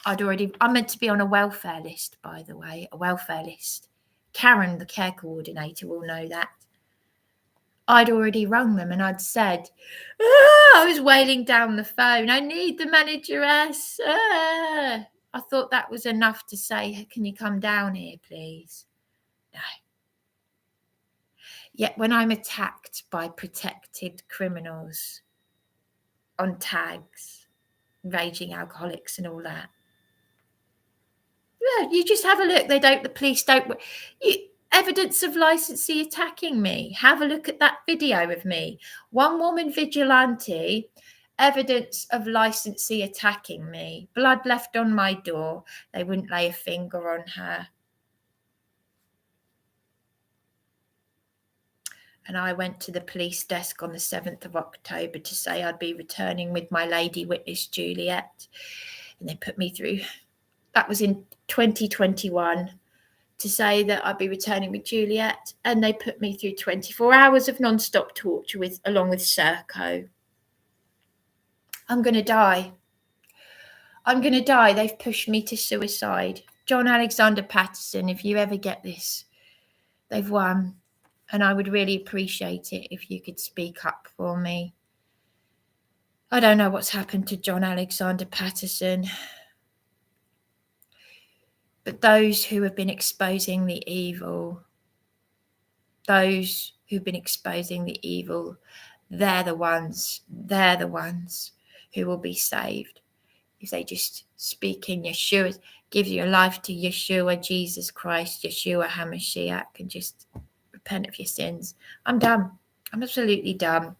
I'm meant to be on a welfare list, by the way, a welfare list. Karen, the care coordinator, will know that. I'd already rung them and I'd said, I was wailing down the phone, I need the manageress. I thought that was enough to say, can you come down here, please? No. Yet when I'm attacked by protected criminals on tags, raging alcoholics and all that, yeah, you just have a look. The police don't. Evidence of licensee attacking me. Have a look at that video of me. One woman vigilante, evidence of licensee attacking me. Blood left on my door. They wouldn't lay a finger on her. And I went to the police desk on the 7th of October to say I'd be returning with my lady witness, Juliet. And they put me through, that was in 2021, to say that I'd be returning with Juliet. And they put me through 24 hours of non-stop torture along with Serco. I'm going to die. They've pushed me to suicide. John Alexander Patterson, if you ever get this, they've won. And I would really appreciate it if you could speak up for me. I don't know what's happened to John Alexander Patterson. But those who have been exposing the evil, they're the ones who will be saved. If they just speak in Yahshua, give your life to Yahshua, Jesus Christ, Yahshua HaMashiach, and just repent of your sins. I'm done. I'm absolutely done.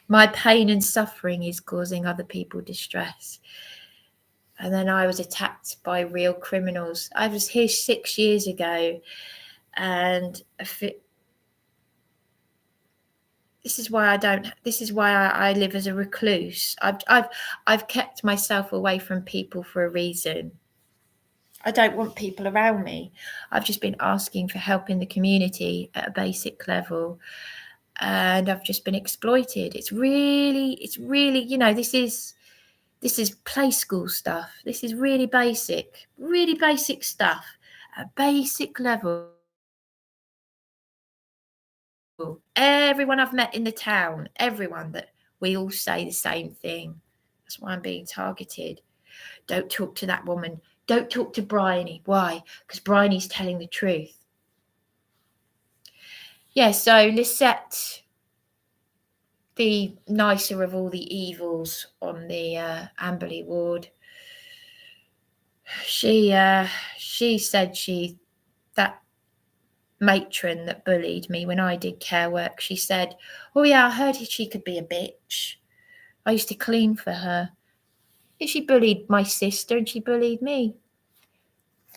My pain and suffering is causing other people distress. And then I was attacked by real criminals. I was here 6 years ago, and this is why I live as a recluse. I've kept myself away from people for a reason. I don't want people around me. I've just been asking for help in the community at a basic level, and I've just been exploited. It's really, this is play school stuff. This is really basic stuff at basic level. Everyone I've met in the town, everyone, that we all say the same thing. That's why I'm being targeted. Don't talk to that woman. Don't talk to Bryony. Why? Because Bryony's telling the truth. Yeah, so Lisette the nicer of all the evils on the Amberley ward. She said that matron that bullied me when I did care work, she said, oh yeah, I heard she could be a bitch. I used to clean for her. She bullied my sister and she bullied me.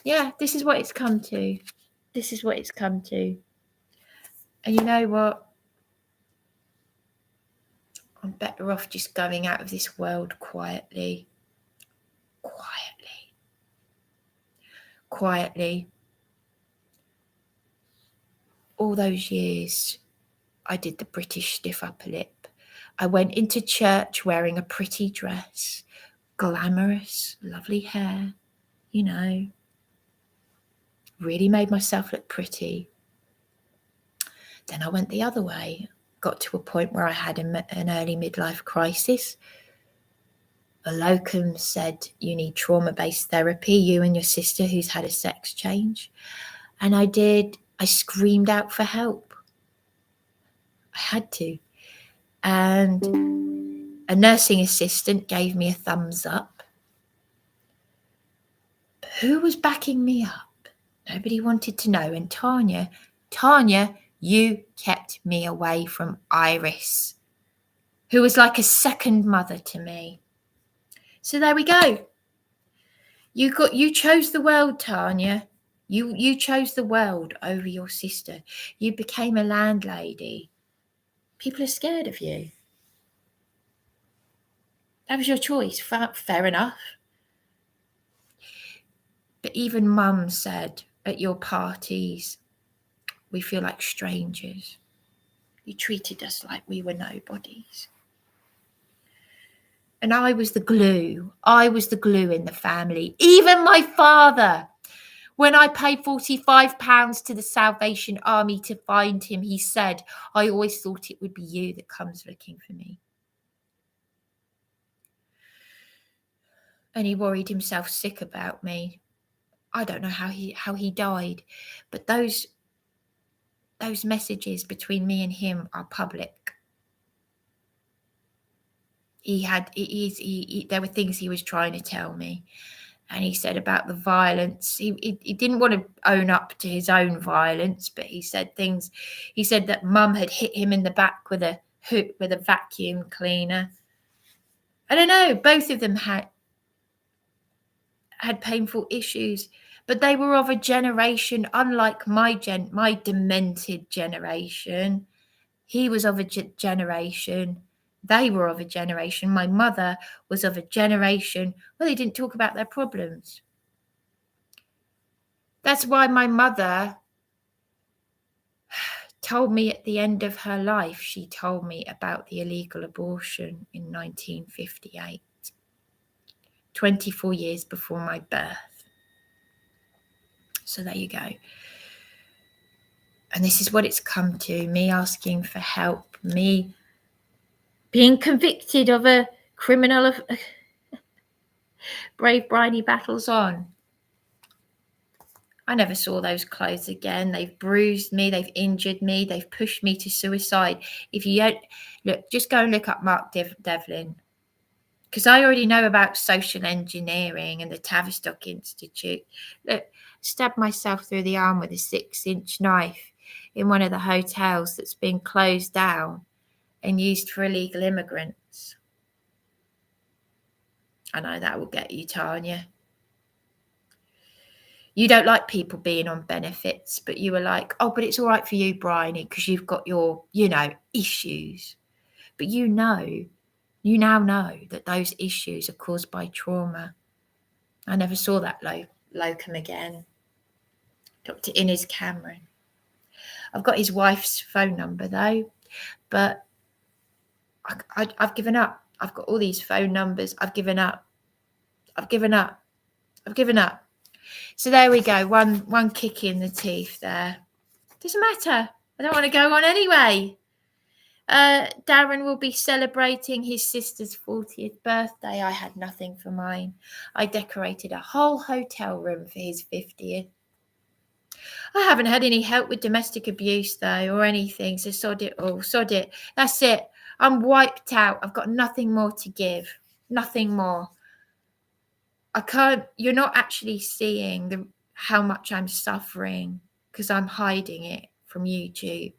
Yeah, this is what it's come to. This is what it's come to. And you know what? I'm better off just going out of this world quietly. Quietly. All those years, I did the British stiff upper lip. I went into church wearing a pretty dress, glamorous, lovely hair, you know. Really made myself look pretty. Then I went the other way. Got to a point where I had an early midlife crisis. A locum said, you need trauma-based therapy, you and your sister who's had a sex change. And I did. I screamed out for help. I had to. And a nursing assistant gave me a thumbs up. But who was backing me up? Nobody wanted to know. And Tanya, you kept me away from Iris, who was like a second mother to me. So there we go. You chose the world, Tanya. You chose the world over your sister. You became a landlady. People are scared of you. That was your choice. Fair enough. But even Mum said at your parties, we feel like strangers. You treated us like we were nobodies. And I was the glue. I was the glue in the family. Even my father, when I paid £45 to the Salvation Army to find him, he said, I always thought it would be you that comes looking for me. And he worried himself sick about me. I don't know how he died, but those messages between me and him are public. There were things he was trying to tell me, and he said about the violence. He didn't want to own up to his own violence, but he said things. He said that Mum had hit him in the back with a vacuum cleaner. I don't know. Both of them had painful issues, but they were of a generation unlike my demented generation. He was of a generation. They were of a generation. My mother was of a generation where they didn't talk about their problems. That's why my mother told me at the end of her life, she told me about the illegal abortion in 1958, 24 years before my birth. So there you go. And this is what it's come to, me asking for help, me being convicted of a criminal of brave Bryony battles on. I never saw those clothes again. They've bruised me, they've injured me, they've pushed me to suicide. If you don't, look, just go and look up Mark Devlin. Because I already know about social engineering and the Tavistock Institute. Look, stabbed myself through the arm with a 6-inch knife in one of the hotels that's been closed down and used for illegal immigrants. I know that will get you, Tanya. You don't like people being on benefits, but you were like, oh, but it's all right for you, Bryony, because you've got your, issues. But you now know that those issues are caused by trauma. I never saw that locum again. Dr. Innes Cameron. I've got his wife's phone number though, but I've given up. I've got all these phone numbers. I've given up. So there we go. One kick in the teeth there. Doesn't matter. I don't want to go on anyway. Darren will be celebrating his sister's 40th birthday. I had nothing for mine. I decorated a whole hotel room for his 50th. I haven't had any help with domestic abuse though or anything, so sod it all. Sod it. That's it. I'm wiped out. I've got nothing more to give. Nothing more. I can't, you're not actually seeing how much I'm suffering because I'm hiding it from YouTube.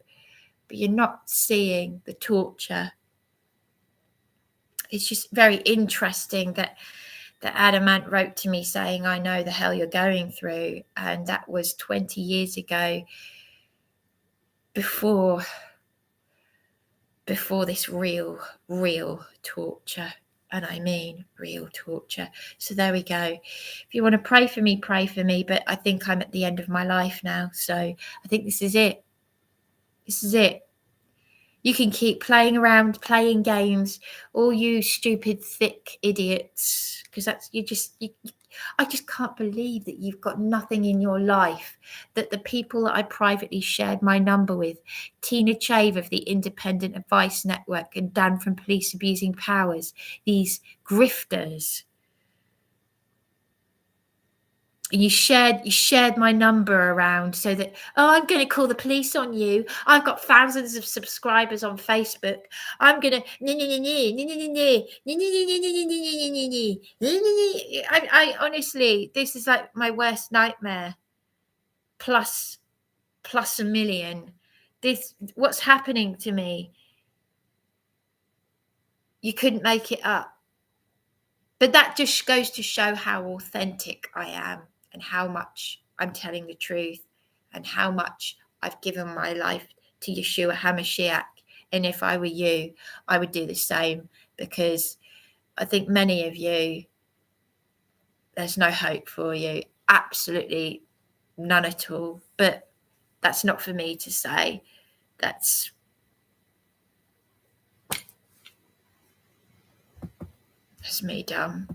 But you're not seeing the torture. It's just very interesting that Adamant wrote to me saying, I know the hell you're going through. And that was 20 years ago, before this real torture. And I mean real torture. So there we go. If you want to pray for me, pray for me. But I think I'm at the end of my life now. So I think this is it. This is it. You can keep playing around, playing games, all you stupid, thick idiots, because that's, I just can't believe that you've got nothing in your life, that the people that I privately shared my number with, Tina Chave of the Independent Advice Network and Dan from Police Abusing Powers, these grifters, you shared my number around so that, oh, I'm going to call the police on you. I've got thousands of subscribers on Facebook. I'm going to I honestly, this is like my worst nightmare. Plus a million. This, what's happening to me? You couldn't make it up. But that just goes to show how authentic I am and how much I'm telling the truth and how much I've given my life to Yahshua HaMashiach. And if I were you, I would do the same, because I think many of you, there's no hope for you. Absolutely none at all. But that's not for me to say. That's me done.